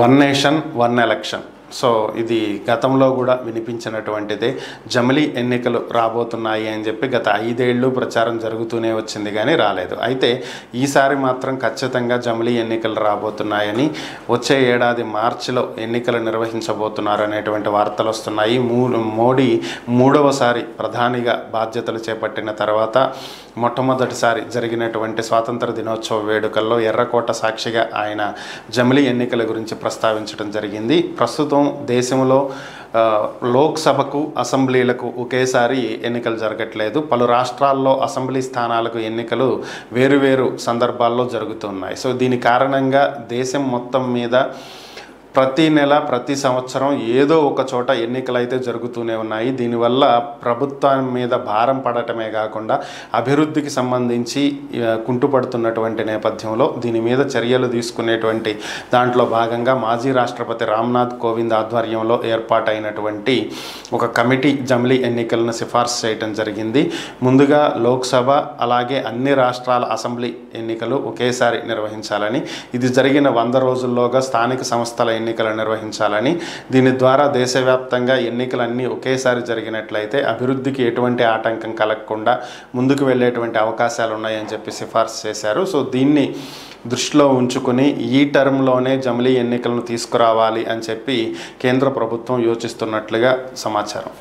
One nation one election. So ఇది గతంలో కూడా వినిపించినటువంటిదే. జమిలీ ఎన్నికలు రాబోతున్నాయి అని చెప్పి గత 5 ఏళ్ళు ప్రచారం జరుగుతూనే వచ్చింది కానీ రాలేదు. అయితే ఈసారి మాత్రం ఖచ్చితంగా జమిలీ ఎన్నికలు రాబోతున్నాయని, వచ్చే ఏడాది మార్చిలో ఎన్నికలు నిర్వహించబోతున్నారు అనేటువంటి వార్తలు వస్తున్నాయి. మోడీ 3వసారి ప్రధానిగా బాధ్యతలు చేపట్టిన తర్వాత మొట్టమొదటిసారి జరిగినటువంటి స్వాతంత్ర దినోత్సవ వేడుకల్లో ఎర్రకోట సాక్షిగా ఆయన జమిలీ ఎన్నికల గురించి ప్రస్తావించడం జరిగింది. ప్రస్తుతం దేశంలో లోక్సభకు అసెంబ్లీలకు ఒకేసారి ఎన్నికలు జరగట్లేదు. పలు రాష్ట్రాల్లో అసెంబ్లీ స్థానాలకు ఎన్నికలు వేరువేరు సందర్భాల్లో జరుగుతున్నాయి. సో దీని కారణంగా దేశం మొత్తం మీద ప్రతి నెల ప్రతి సంవత్సరం ఏదో ఒక చోట ఎన్నికలు అయితే జరుగుతూనే ఉన్నాయి. దీనివల్ల ప్రభుత్వం మీద భారం పడటమే కాకుండా అభివృద్ధికి సంబంధించి కుంటుపడుతున్నటువంటి నేపథ్యంలో దీని మీద చర్యలు తీసుకునేటువంటి దాంట్లో భాగంగా మాజీ రాష్ట్రపతి రామ్నాథ్ కోవింద్ ఆధ్వర్యంలో ఏర్పాటైనటువంటి ఒక కమిటీ జమిలీ ఎన్నికలను సిఫార్సు చేయడం జరిగింది. ముందుగా లోక్సభ అలాగే అన్ని రాష్ట్రాల అసెంబ్లీ ఎన్నికలు ఒకేసారి నిర్వహించాలని, ఇది జరిగిన 100 రోజుల్లోగా స్థానిక సంస్థల ఎన్నికలు నిర్వహించాలని, దీని ద్వారా దేశవ్యాప్తంగా ఎన్నికలన్నీ ఒకేసారి జరిగినట్లయితే అభివృద్ధికి ఎటువంటి ఆటంకం కలగకుండా ముందుకు వెళ్ళేటువంటి అవకాశాలు ఉన్నాయని చెప్పి సిఫార్సు చేశారు. సో దీన్ని దృష్టిలో ఉంచుకుని ఈ టర్మ్లోనే జమిలీ ఎన్నికలను తీసుకురావాలి అని చెప్పి కేంద్ర ప్రభుత్వం యోచిస్తున్నట్లుగా సమాచారం.